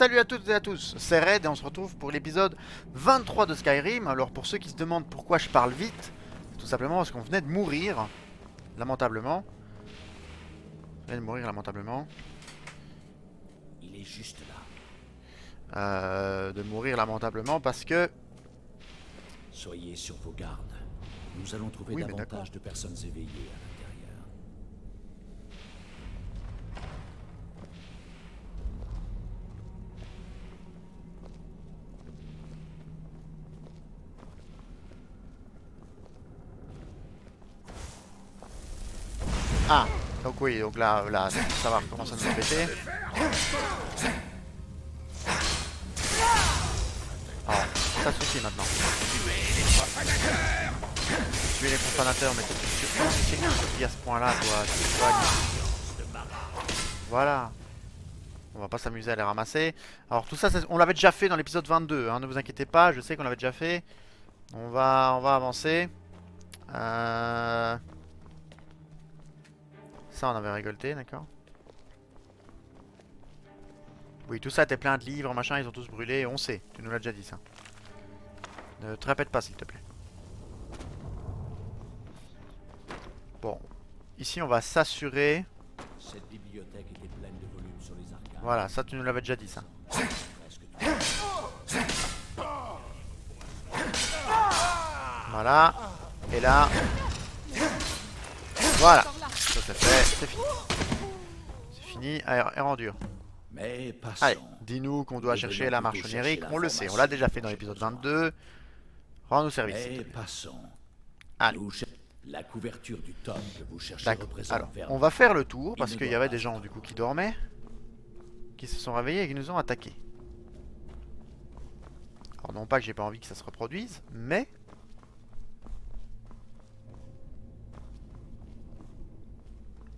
Salut à toutes et à tous, c'est Red et on se retrouve pour l'épisode 23 de Skyrim. Alors pour ceux qui se demandent pourquoi je parle vite, tout simplement parce qu'on venait de mourir, lamentablement. On venait de mourir lamentablement. Il est juste là. De mourir lamentablement parce que... Soyez sur vos gardes. Nous allons trouver Oui, mais d'accord. davantage de personnes éveillées à l'intérieur. Ah, donc oui, donc là ça va recommencer à nous embêter. Alors, ça suffit maintenant. Tuer les profanateurs, mais comment c'est que tu dis à ce point-là, toi, tu soignes. Voilà. On va pas s'amuser à les ramasser. Alors tout ça, on l'avait déjà fait dans l'épisode 22, hein, ne vous inquiétez pas, je sais qu'on l'avait déjà fait. On va avancer. Ça, on avait récolté, d'accord. Oui, tout ça était plein de livres, machin, ils ont tous brûlé, on sait. Tu nous l'as déjà dit, ça. Ne te répète pas, s'il te plaît. Bon. Ici, on va s'assurer. Cette bibliothèque était pleine de volumes sur les arcanes. Voilà, ça, tu nous l'avais déjà dit, ça. Presque tout. Voilà. Et là. Voilà. Ça, c'est fait. C'est fini. C'est fini. Allez, en dur. Mais passons. Allez, dis-nous qu'on doit chercher la marche onirique. On le sait, on l'a déjà fait dans l'épisode 22. Rends-nous service. s'il Mais te plaît. passons. Allez. La couverture du tome que vous cherchez D'accord. représente Alors, vers on va faire le tour parce qu'il y avait des gens du coup qui dormaient, qui se sont réveillés et qui nous ont attaqués. Alors non pas que j'ai pas envie que ça se reproduise, mais...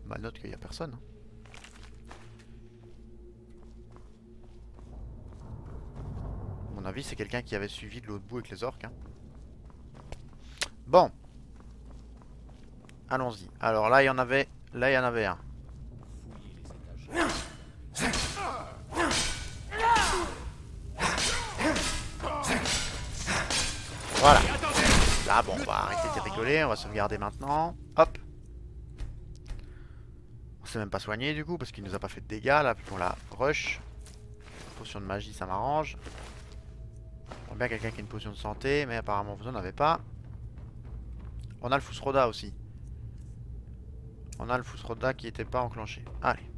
Bah note qu'il n'y a personne. À mon avis c'est quelqu'un qui avait suivi de l'autre bout avec les orques. Hein. Bon. Allons-y. Alors là il y en avait... Là il y en avait un. fouiller les étages. Voilà. Là bon on va arrêter de rigoler, on va sauvegarder maintenant. Hop. On s'est même pas soigné du coup parce qu'il nous a pas fait de dégâts là, puis on la rush. Potion de magie ça m'arrange. On bien quelqu'un qui a une potion de santé, mais apparemment vous en avez pas. On a le Fusroda aussi. On a le Fusroda qui était pas enclenché. Allez.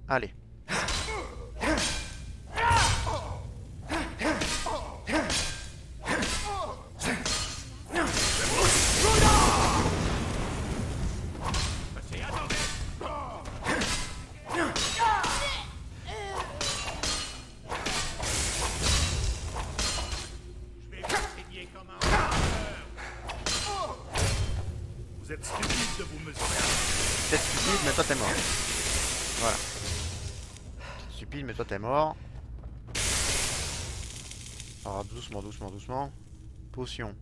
Allez. Vous êtes stupide de vous mesurer. T'es stupide, mais toi t'es mort. Voilà. T'es stupide, mais toi t'es mort. Alors doucement, doucement, doucement. Potion.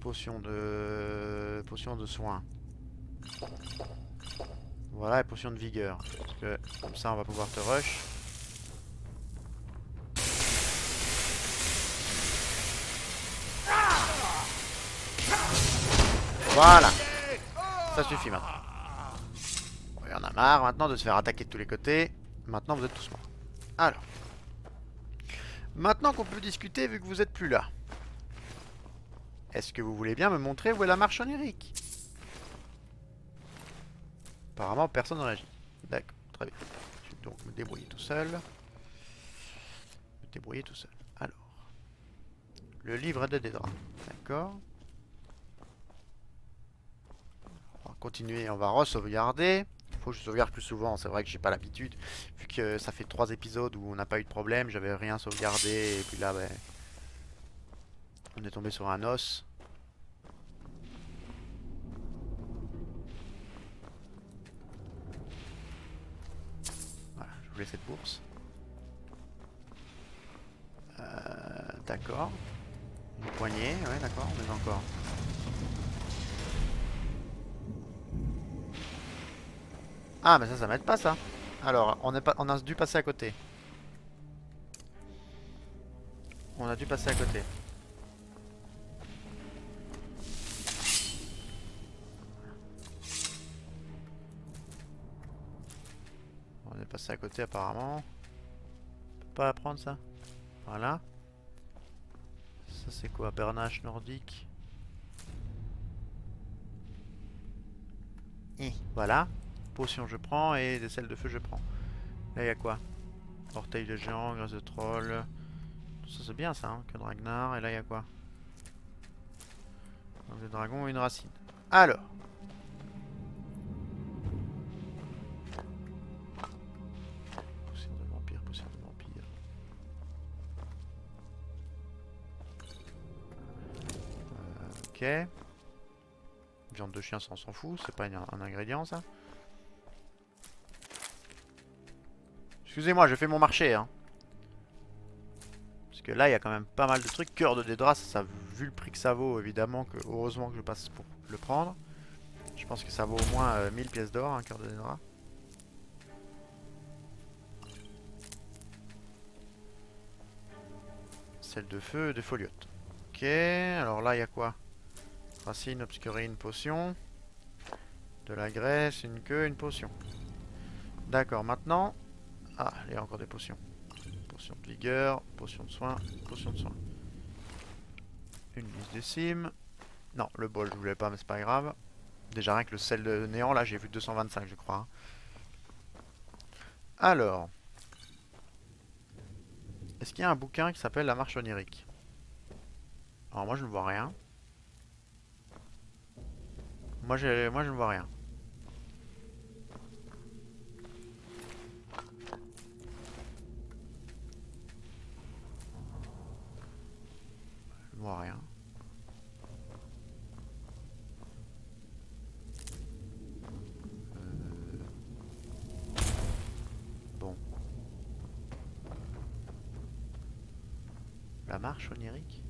Potion de soin. Voilà, et potion de vigueur. Parce que comme ça on va pouvoir te rush. Voilà. Ça suffit maintenant. Il y en a marre maintenant de se faire attaquer de tous les côtés. Maintenant vous êtes tous morts. Alors. Maintenant qu'on peut discuter vu que vous êtes plus là. Est-ce que vous voulez bien me montrer où est la marche onirique? Apparemment personne ne réagit. D'accord, très bien. Je vais donc me débrouiller tout seul. Me débrouiller tout seul. Alors. Le livre des draps. D'accord. On va continuer, on va re-sauvegarder. Faut que je sauvegarde plus souvent, c'est vrai que j'ai pas l'habitude. Vu que ça fait 3 épisodes où on n'a pas eu de problème, j'avais rien sauvegardé. Et puis là, ben, on est tombé sur un os. Voilà, je voulais cette bourse. D'accord. Une poignée, ouais d'accord, on est encore. Ah mais ça m'aide pas ça. Alors, on a dû passer à côté. On a dû passer à côté. On est passé à côté apparemment. On peut pas la prendre ça. Voilà. Ça c'est quoi? Bernache nordique. Voilà. Potion je prends et des sels de feu je prends. Là il y a quoi? Orteil de géant, graisse de troll. Tout ça c'est bien ça, hein, que de Ragnar. Et là il y a quoi? Des dragons et une racine. Alors. Poussière de vampire, poussière de vampire. Ok. Viande de chien, ça on s'en fout, c'est pas un ingrédient ça. Excusez-moi, je fais mon marché hein. Parce que là il y a quand même pas mal de trucs. Cœur de Dédra, vu le prix que ça vaut, évidemment que heureusement que je passe pour le prendre. Je pense que ça vaut au moins 1000 pièces d'or, un cœur de Dédra. Celle de feu, de foliote. Ok, alors là il y a quoi? Racine, obscurine, potion. De la graisse, une queue, une potion. D'accord, maintenant... Ah, il y a encore des potions. Potion de vigueur, potion de soin, potion de soin. Une liste des cimes. Non, le bol je voulais pas mais c'est pas grave. Déjà rien que le sel de néant là j'ai vu 225 je crois. Alors. Est-ce qu'il y a un bouquin qui s'appelle La Marche onirique? Alors moi je ne vois rien. Moi je ne vois rien. Je ne vois rien. Bon. La marche onirique?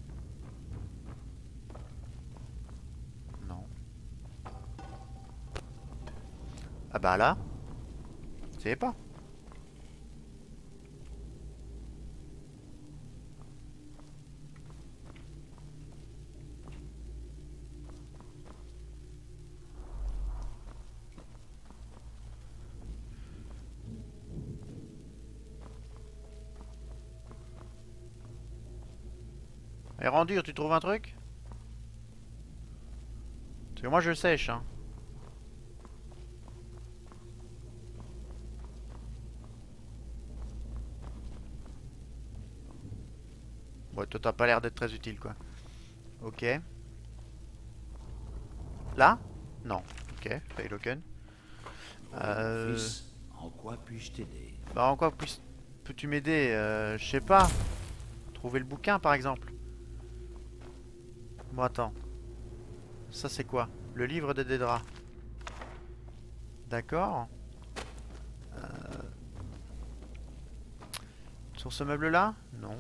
Non. Ah bah là, je savais pas. Et Randur, tu trouves un truc? Parce que moi je sèche hein. Bon, toi t'as pas l'air d'être très utile quoi. Ok. Là? Non. Ok, Feiloken. Mon fils, en quoi puis-je t'aider? Bah en quoi peux-tu m'aider? Je sais pas. Trouver le bouquin par exemple. Bon attends. Ça c'est quoi? Le livre de Dédra. D'accord. Sur ce meuble là? Non.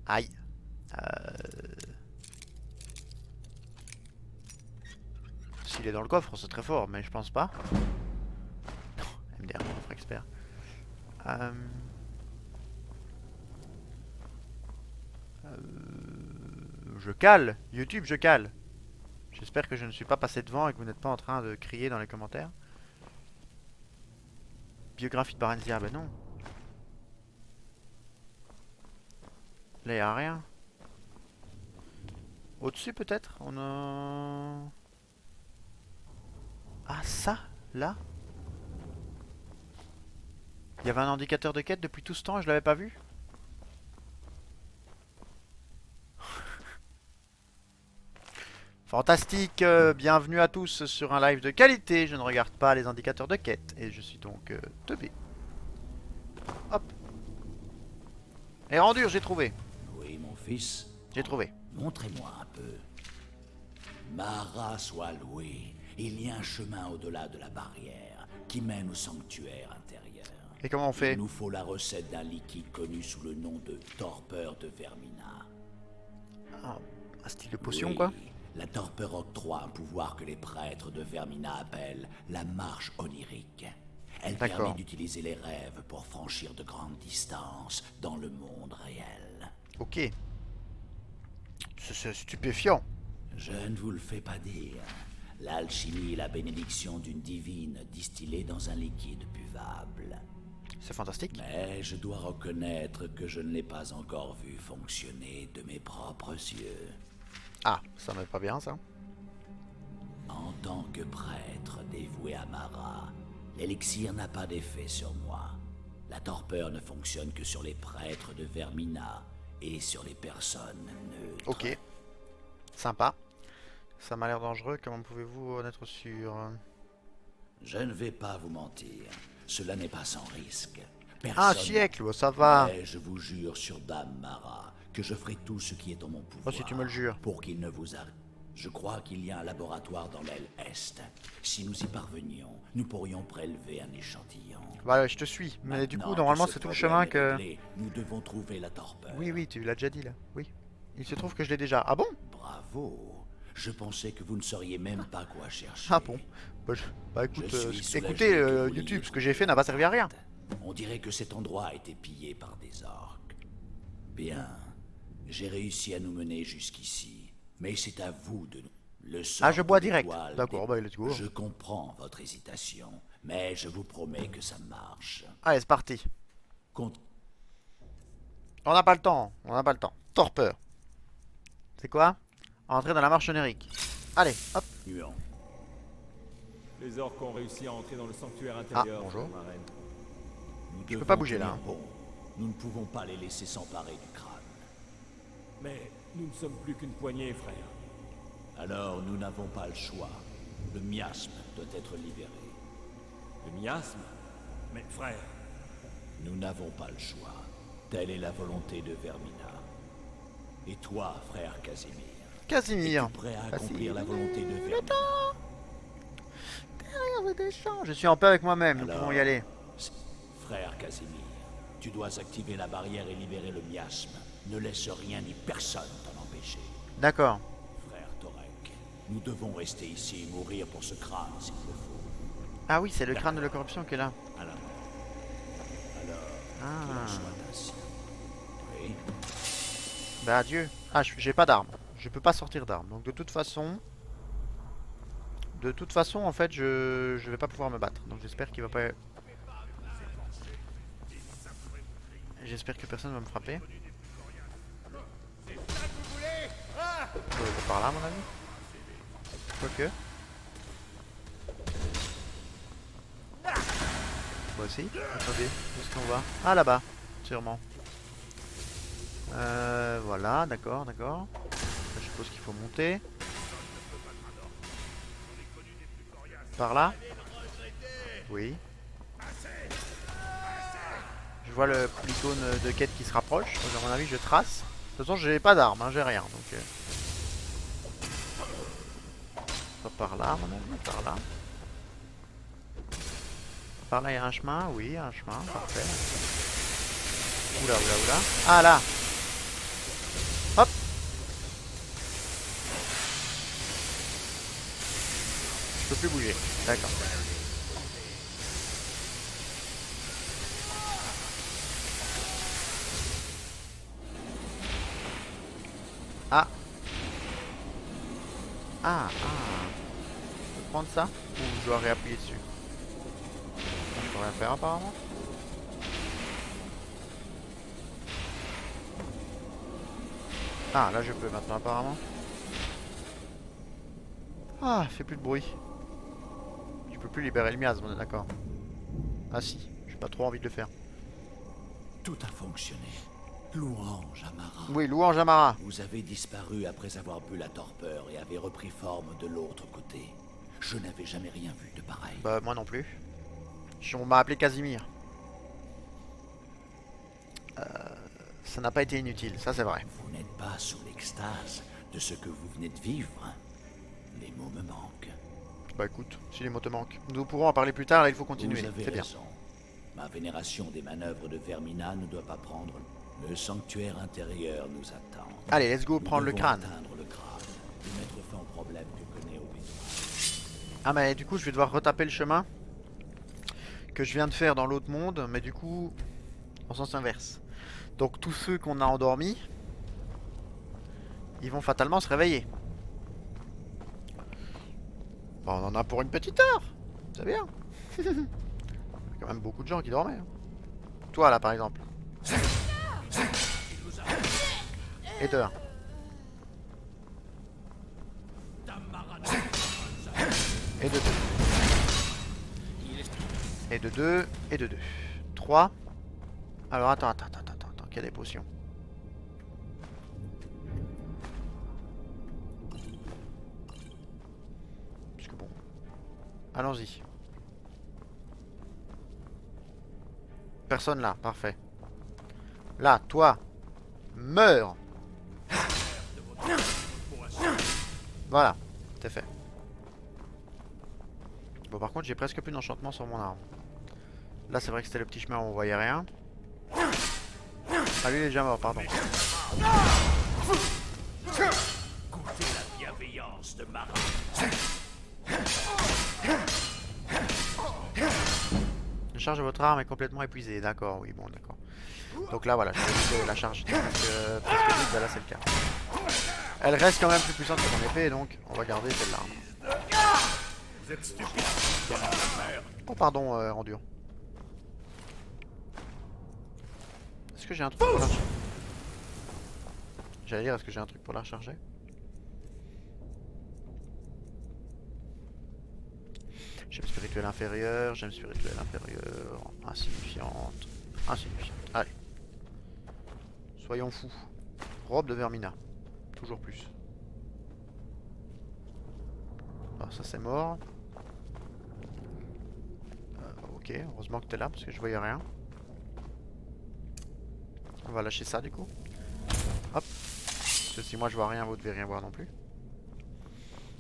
Aïe. S'il est dans le coffre, c'est très fort, mais je pense pas. Non, MDR, coffre expert. Je cale. YouTube, je cale. J'espère que je ne suis pas passé devant et que vous n'êtes pas en train de crier dans les commentaires. Biographie de Barenzia, ben non. Là, il n'y a rien. Au-dessus, peut-être? On a... Ah, ça? Là? Il y avait un indicateur de quête depuis tout ce temps et je l'avais pas vu? Fantastique, bienvenue à tous sur un live de qualité. Je ne regarde pas les indicateurs de quête et je suis donc teubé. Hop. Et rendu, j'ai trouvé. Oui, mon fils. J'ai trouvé. Montrez-moi un peu. Mara soit louée. Il y a un chemin au-delà de la barrière qui mène au sanctuaire intérieur. Et comment on fait? Il nous faut la recette d'un liquide connu sous le nom de torpeur de Vermina. Ah, un style de potion Oui, quoi? la torpeur octroie un pouvoir que les prêtres de Vermina appellent la marche onirique. Elle D'accord. permet d'utiliser les rêves pour franchir de grandes distances dans le monde réel. Ok. C'est stupéfiant. Je ne vous le fais pas dire. L'alchimie est la bénédiction d'une divine distillée dans un liquide buvable. C'est fantastique. Mais je dois reconnaître que je ne l'ai pas encore vu fonctionner de mes propres yeux. Ah, ça m'est pas bien ça. En tant que prêtre dévoué à Mara, l'élixir n'a pas d'effet sur moi. La torpeur ne fonctionne que sur les prêtres de Vermina et sur les personnes neutres. Ok. Sympa. Ça m'a l'air dangereux, comment pouvez-vous en être sûr? Je ne vais pas vous mentir, cela n'est pas sans risque. Un siècle, oh, ça va. Mais je vous jure sur Dame Mara que je ferai tout ce qui est en mon pouvoir. Oh, si tu me le jures. Pour qu'il ne vous arrive. Je crois qu'il y a un laboratoire dans l'aile Est. Si nous y parvenions, nous pourrions prélever un échantillon. Bah je te suis. Mais du coup, Maintenant normalement que ce c'est tout le problème chemin est que... réglé, nous devons trouver la torpeur. Oui, oui, tu l'as déjà dit là. Oui. Il se trouve que je l'ai déjà. Ah bon? Bravo. Je pensais que vous ne sauriez même pas quoi chercher. Ah bon? Bah écoute, Je suis soulagé écoutez, que vous YouTube, l'ayez ce que j'ai fait n'a pas servi à rien. On dirait que cet endroit a été pillé par des orques. Bien, j'ai réussi à nous mener jusqu'ici, mais c'est à vous de nous. Le sort Ah, je bois de direct. l'étoile D'accord, bah let's go. Je comprends votre hésitation, mais je vous promets que ça marche. Allez, c'est parti. Compte- On n'a pas le temps, on n'a pas le temps. Torpeur. C'est quoi? Entrer dans la marche onirique. Allez, hop. Nuant. Les orques ont réussi à entrer dans le sanctuaire intérieur. bonjour. ma reine. Nous Je peux devons pas bouger, là, tenir hein. bon. Nous ne pouvons pas les laisser s'emparer du crâne. Mais nous ne sommes plus qu'une poignée, frère. Alors nous n'avons pas le choix. Le miasme doit être libéré. Le miasme. Mais frère, Nous n'avons pas le choix. Telle est la volonté de Vermina. Et toi, frère Casimir, Casimir. es-tu prêt à accomplir la volonté de Vermina? Je suis en paix avec moi-même, nous Alors, pouvons y aller. Frère Casimir, tu dois activer la barrière et libérer le miasme. Ne laisse rien ni personne t'en empêcher. D'accord. Frère Torek, nous devons rester ici et mourir pour ce crâne s'il le faut. Ah oui, c'est le crâne de la corruption qui est là. À la mort. Alors, Ah. qu'il en soit ainsi. Oui. Bah adieu. Ah, j'ai pas d'armes. Je peux pas sortir d'armes. Donc de toute façon... en fait, je vais pas pouvoir me battre. Donc j'espère qu'il va pas... J'espère que personne va me frapper. Par là, à mon avis. Quoique. Moi aussi. Attendez, où est-ce qu'on va? Ah, là-bas, sûrement. Voilà, d'accord, d'accord. Je suppose qu'il faut monter. Par là? Oui. Je vois l'icône de quête qui se rapproche. Donc, à mon avis, je trace. De toute façon, j'ai pas d'armes, hein, j'ai rien. Donc, pas par là, à mon avis, par là. Par là, il y a un chemin. Oui, il y a un chemin, parfait. Oula, oula, oula. Ah là! Hop! Je peux plus bouger. D'accord. Ah! Ah, ah. Je peux prendre ça? Ou je dois réappuyer dessus? Je peux rien faire apparemment. Ah, là je peux maintenant apparemment. Ah, fait plus de bruit. Je peux plus libérer le miasme, on est d'accord. Ah si, j'ai pas trop envie de le faire. Tout a fonctionné. Louange à Mara. Oui, louange à Mara. Vous avez disparu après avoir bu la torpeur et avez repris forme de l'autre côté. Je n'avais jamais rien vu de pareil. Bah moi non plus. On m'a appelé Casimir. Ça n'a pas été inutile, ça c'est vrai. Vous n'êtes pas sous l'extase de ce que vous venez de vivre. Les mots me manquent. Bah écoute, si les mots te manquent. Nous pourrons en parler plus tard, là il faut continuer. Vous avez C'est bien. raison. Ma vénération des manœuvres de Vermina ne doit pas prendre. Le sanctuaire intérieur nous attend. Allez, let's go Nous prendre le devons crâne. atteindre le crâne et mettre fin au problème que connaît Obi-Wan. Ah mais du coup je vais devoir retaper le chemin que je viens de faire dans l'autre monde, mais du coup en sens inverse. Donc tous ceux qu'on a endormis, ils vont fatalement se réveiller. Bon, on en a pour une petite heure, c'est bien. Il y a quand même beaucoup de gens qui dormaient. Hein. Toi là par exemple. Et deux. Et de 2. Et de 2. Et de 2. 3. Alors attends, qu'il y a des potions. Parce que bon. Allons-y. Personne là, parfait. Là, toi. Meurs. Voilà, c'est fait. Bon par contre j'ai presque plus d'enchantement sur mon arme. Là c'est vrai que c'était le petit chemin où on voyait rien. Ah lui il est déjà mort, pardon. Goûtez la bienveillance de Mara. La charge de votre arme est complètement épuisée, d'accord, oui bon d'accord. Donc là voilà, je vais que la charge était presque vide, bah là c'est le cas. Elle reste quand même plus puissante que mon épée, donc on va garder celle-là. Vous êtes stupide. Oh pardon, Endure. Est-ce que j'ai un truc pour la recharger? J'allais dire, est-ce que j'ai un truc pour la recharger? J'aime spirituel inférieur, j'aime spirituel inférieur, insignifiante, insignifiante. Allez. Soyons fous. Robe de Vermina. Toujours plus. Alors ça c'est mort. Ok, heureusement que t'es là parce que je voyais rien. On va lâcher ça du coup. Hop. Parce que si moi je vois rien, vous devez rien voir non plus.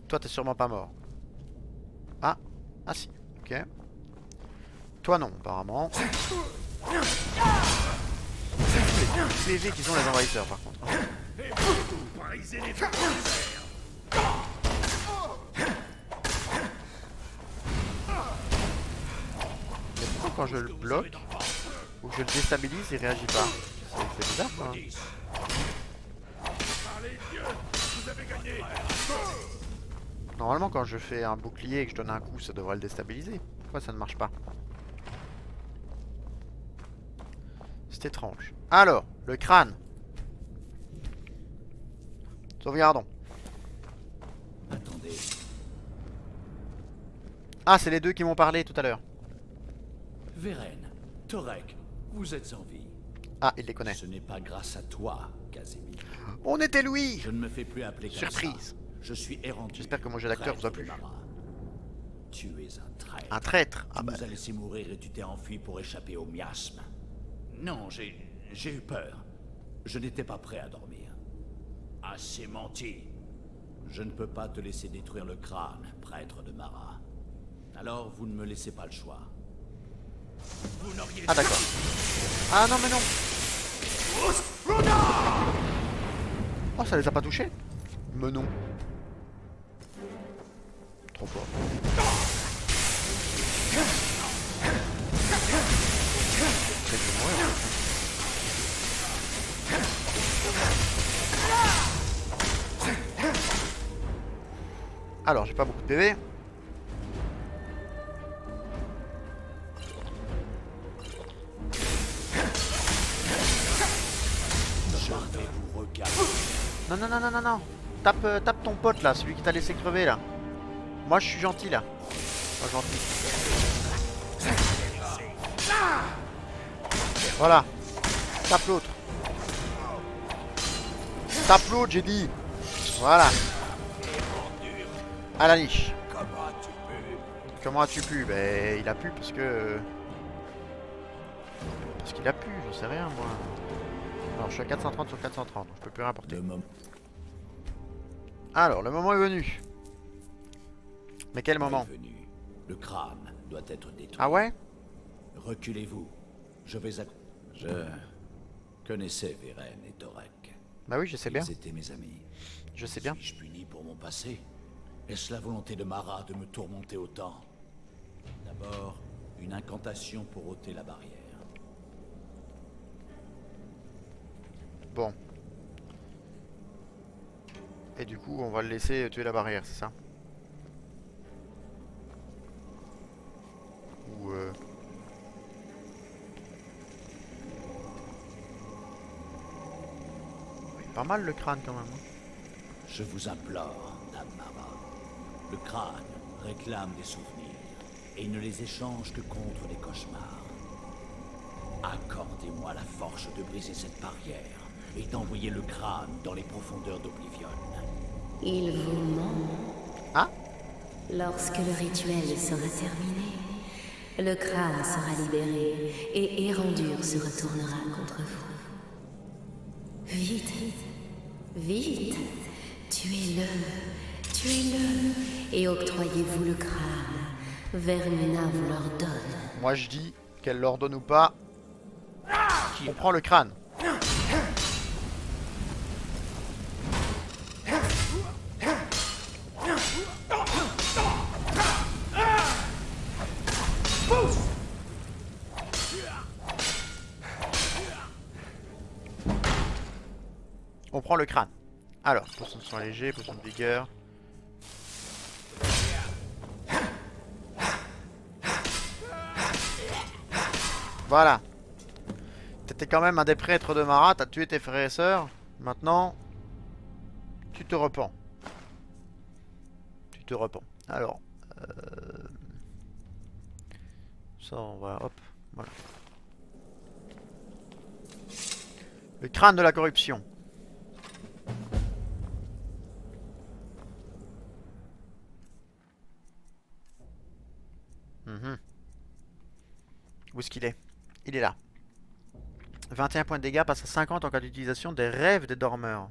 Toi t'es sûrement pas mort. Ah. Ah si. Ok. Toi non apparemment. Les PV qui sont les envahisseurs par contre. Parisez les feux. Mais pourquoi quand je le bloque ou que je le déstabilise il réagit pas? C'est bizarre quoi. Allez, Dieu, vous avez gagné. Normalement quand je fais un bouclier et que je donne un coup ça devrait le déstabiliser. Pourquoi ça ne marche pas? C'est étrange. Alors, le crâne. Sauvegardons. Attendez, Ah c'est les deux qui m'ont parlé tout à l'heure. Veren, Torek, vous êtes en vie. Ah il les connaît. Ce n'est pas grâce à toi, Casimir. On était Louis. Je ne me fais plus appeler comme Surprise. ça. Je suis Errandur. J'espère que mon jeu d'acteur vous a prêtre plu. de Mara. Tu es un traître. Un traître. Tu Ah bah. nous as laissé mourir et tu t'es enfui pour échapper au miasme. Non, j'ai eu peur. Je n'étais pas prêt à dormir. Assez menti. Je ne peux pas te laisser détruire le crâne, prêtre de Mara. Alors vous ne me laissez pas le choix. Vous n'auriez Ah d'accord. Ah non mais non. Oh ça les a pas touchés? Mais non. Trop fort. C'est de mourir, en fait. Alors j'ai pas beaucoup de PV. Vous regardez. Non, non, non, non, non, non. Tape ton pote là, celui qui t'a laissé crever là. Moi je suis gentil là. Pas gentil. Voilà. Tape l'autre. Tape l'autre, j'ai dit. Voilà. À la niche. Comment as-tu pu? Ben il a pu parce que... Parce qu'il a pu, j'en sais rien moi. Alors je suis à 430 sur 430, donc je peux plus rien apporter. Le moment. Alors, le moment est venu. Mais quel moment? Venu. Le crâne doit être détruit. Ah ouais? Reculez-vous. Je vais à... Je connaissais Veren et Torek. Bah oui, je sais bien. Ils étaient mes amis. Je sais bien. Suis-je puni pour mon passé? Est-ce la volonté de Mara de me tourmenter autant? D'abord, une incantation pour ôter la barrière. Bon. Et du coup, on va le laisser tuer la barrière, c'est ça? Ou pas mal le crâne quand même. Hein. Je vous implore, Dame Mara. Le crâne réclame des souvenirs, et il ne les échange que contre des cauchemars. Accordez-moi la force de briser cette barrière et d'envoyer le crâne dans les profondeurs d'Oblivion. Il vous ment. Ah? Lorsque le rituel sera terminé, le crâne sera libéré et Erandur se retournera contre vous. Vite, vite, tuez-le et octroyez-vous le crâne. Vermina vous l'ordonne. Moi je dis qu'elle l'ordonne ou pas. On prend le crâne. On prend le crâne. Alors, potion de soin léger, potion de vigueur. Voilà. T'étais quand même un des prêtres de Mara, t'as tué tes frères et sœurs. Maintenant, tu te repens. Tu te repens. Alors, ça on va, hop, voilà. Le crâne de la corruption. Où est-ce qu'il est? Il est là. 21 points de dégâts, passe à 50 en cas d'utilisation des rêves des dormeurs.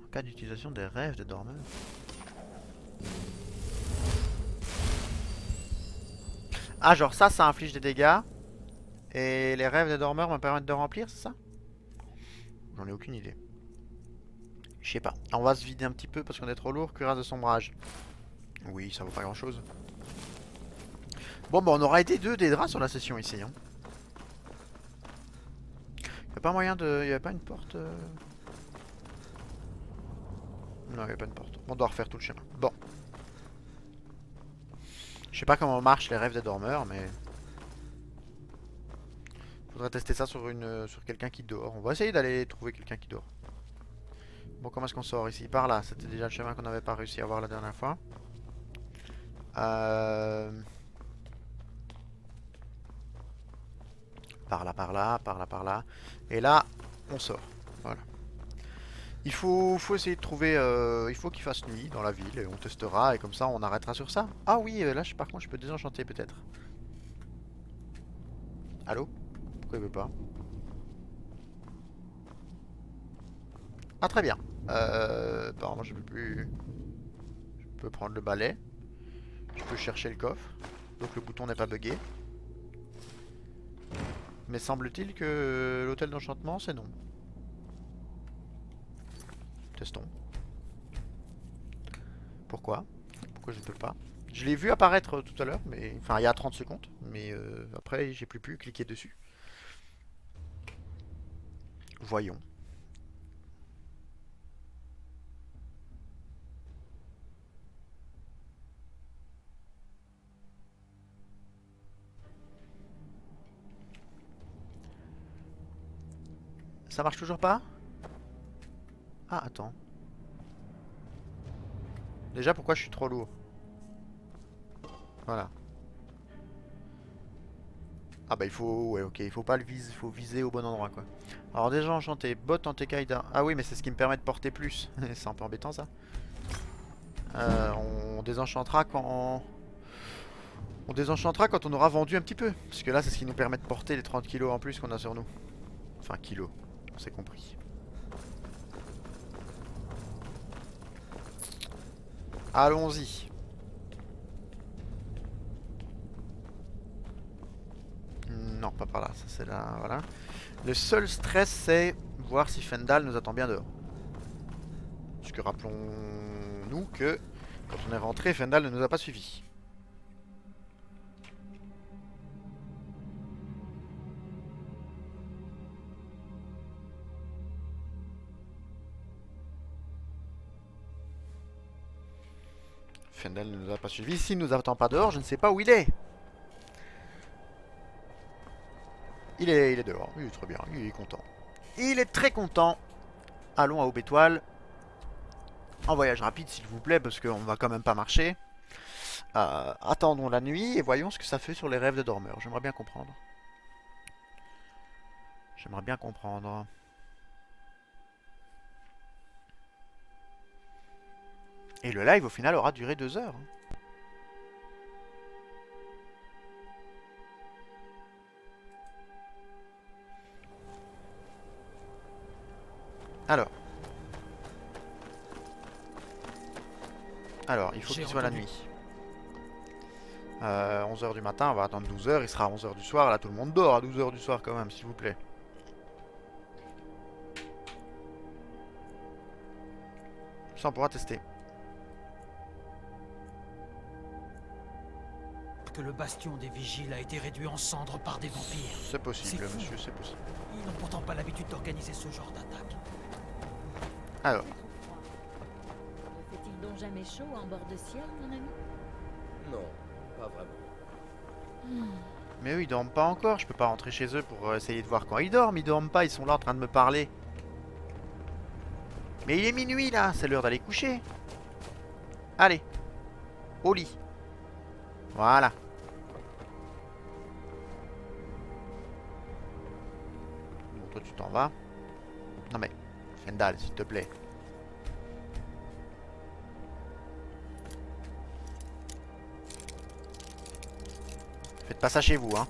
En cas d'utilisation des rêves des dormeurs. Ah, genre ça inflige des dégâts. Et les rêves des dormeurs me permettent de remplir, c'est ça? J'en ai aucune idée. Je sais pas. On va se vider un petit peu parce qu'on est trop lourd. Cuirasse de sombrage. Oui, ça vaut pas grand chose. Bon, bah on aura été deux des draps sur la session ici. Hein. Y'a pas moyen de... Y'avait pas une porte Non, y'avait pas une porte. On doit refaire tout le chemin. Bon. Je sais pas comment marchent les rêves des dormeurs, mais... Faudrait tester ça sur quelqu'un qui dort. On va essayer d'aller trouver quelqu'un qui dort. Bon, comment est-ce qu'on sort ici? Par là, c'était déjà le chemin qu'on n'avait pas réussi à voir la dernière fois. Par là, par là, par là, par là. Et là, on sort. Voilà. Il faut essayer de trouver... il faut qu'il fasse nuit dans la ville et on testera et comme ça on arrêtera sur ça. Ah oui, là par contre je peux désenchanter peut-être. Allô? Pourquoi il veut pas? Ah très bien. Apparemment je peux plus... Je peux prendre le balai. Je peux chercher le coffre. Donc le bouton n'est pas bugué. Mais semble-t-il que l'hôtel d'enchantement c'est non. Testons. Pourquoi? Pourquoi je ne peux pas? Je l'ai vu apparaître tout à l'heure, mais enfin il y a 30 secondes, mais après j'ai plus pu cliquer dessus. Voyons. Ça marche toujours pas? Ah, attends. Déjà, pourquoi je suis trop lourd? Voilà. Ah bah il faut... Ouais, ok, il faut pas le viser, il faut viser au bon endroit, quoi. Alors déjà enchanté, botte en Tekaïda. Ah oui, mais c'est ce qui me permet de porter plus. C'est un peu embêtant, ça. On désenchantera quand... On désenchantera quand on aura vendu un petit peu. Parce que là, c'est ce qui nous permet de porter les 30 kilos en plus qu'on a sur nous. Enfin, kilos. On s'est compris. Allons-y. Non, pas par là, ça c'est là, voilà. Le seul stress c'est voir si Fendal nous attend bien dehors. Parce que rappelons-nous que quand on est rentré, Fendal ne nous a pas suivis. Fendal ne nous a pas suivis. S'il ne nous attend pas dehors, je ne sais pas où il est. Il est dehors. Il est très bien. Il est content. Il est très content. Allons à Aube Étoile. En voyage rapide, s'il vous plaît, parce qu'on va quand même pas marcher. Attendons la nuit et voyons ce que ça fait sur les rêves de dormeurs. J'aimerais bien comprendre. J'aimerais bien comprendre. Et le live, au final, aura duré 2 heures. Alors, il faut qu'il soit la nuit. 11 h du matin, on va attendre 12 h, il sera 11 h du soir. Là, tout le monde dort à 12 h du soir quand même, s'il vous plaît. Ça, on pourra tester. Que le bastion des vigiles a été réduit en cendres par des vampires. C'est possible, C'est monsieur, c'est possible. Ils n'ont pourtant pas l'habitude d'organiser ce genre d'attaque. Alors, Ne fait-il donc jamais chaud en bord de ciel, mon ami? Non, pas vraiment. mais eux, ils dorment pas encore. Je peux pas rentrer chez eux pour essayer de voir quand ils dorment. Ils dorment pas, ils sont là en train de me parler. Mais il est minuit là, c'est l'heure d'aller coucher. Allez, au lit. Voilà. Bon, toi tu t'en vas. Non mais, Fendal, s'il te plaît. Faites pas ça chez vous, hein.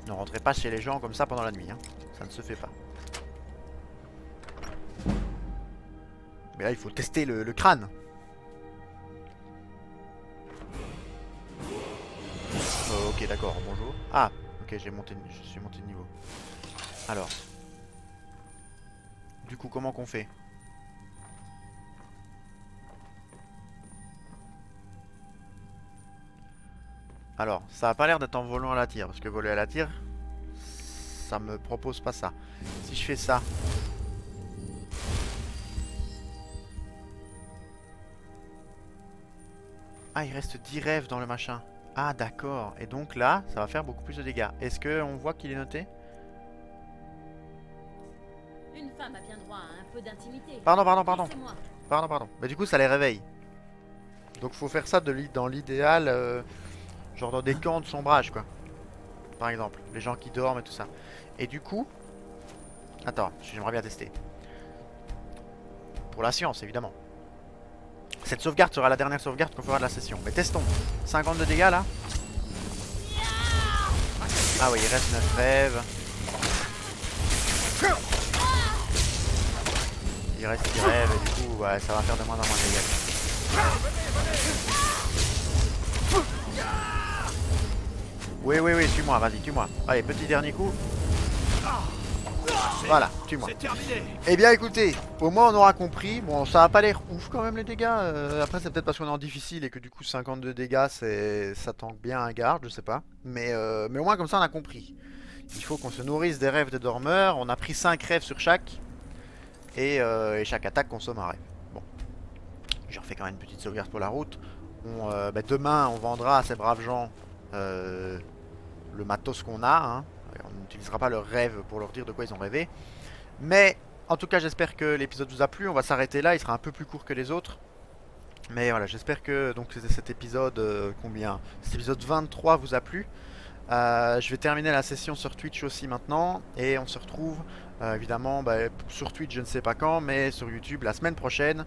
Ne rentrez pas chez les gens comme ça pendant la nuit, hein. Ça ne se fait pas. Mais là, il faut tester le crâne. Ok, d'accord, bonjour. Ah, ok, je suis monté de niveau. Alors. Du coup, comment qu'on fait? Alors, ça a pas l'air d'être en volant à la tire, parce que voler à la tire, ça me propose pas ça. Si je fais ça... Ah, il reste 10 rêves dans le machin. Ah, d'accord. Et donc là, ça va faire beaucoup plus de dégâts. Est-ce qu'on voit qu'il est noté? Une femme a bien droit à un peu d'intimité. Pardon. Laissez-moi. Pardon. Mais du coup, ça les réveille. Donc faut faire ça dans l'idéal, genre dans des camps de sombrage, quoi. Par exemple, les gens qui dorment et tout ça. Et du coup... Attends, j'aimerais bien tester. Pour la science, évidemment. Cette sauvegarde sera la dernière sauvegarde qu'on fera de la session. Mais testons. 50 de dégâts, là. Ah oui, il reste 9 rêves. Il reste 10 rêves et du coup, ouais, ça va faire de moins en moins de dégâts. Oui, tue-moi, vas-y, tue-moi. Allez, petit dernier coup. Voilà, tue-moi. C'est terminé. Eh bien écoutez, au moins on aura compris. Bon, ça a pas l'air ouf quand même les dégâts. Après c'est peut-être parce qu'on est en difficile et que du coup 52 dégâts ça tank bien un garde, je sais pas. Mais au moins comme ça on a compris. Il faut qu'on se nourrisse des rêves de dormeurs. On a pris 5 rêves sur chaque. Et chaque attaque consomme un rêve. Bon, je refais quand même une petite sauvegarde pour la route. Demain on vendra à ces braves gens le matos qu'on a, hein. On n'utilisera pas leurs rêves pour leur dire de quoi ils ont rêvé. Mais en tout cas j'espère que l'épisode vous a plu. On va s'arrêter là, il sera un peu plus court que les autres. Mais voilà, j'espère que donc cet épisode cet épisode 23 vous a plu. Je vais terminer la session sur Twitch aussi maintenant. Et on se retrouve évidemment sur Twitch je ne sais pas quand, mais sur YouTube la semaine prochaine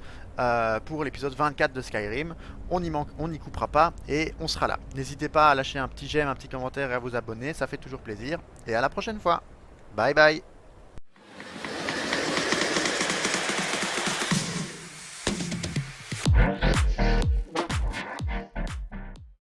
pour l'épisode 24 de Skyrim. On n'y coupera pas et on sera là. N'hésitez pas à lâcher un petit j'aime, un petit commentaire et à vous abonner, ça fait toujours plaisir. Et à la prochaine fois. Bye bye.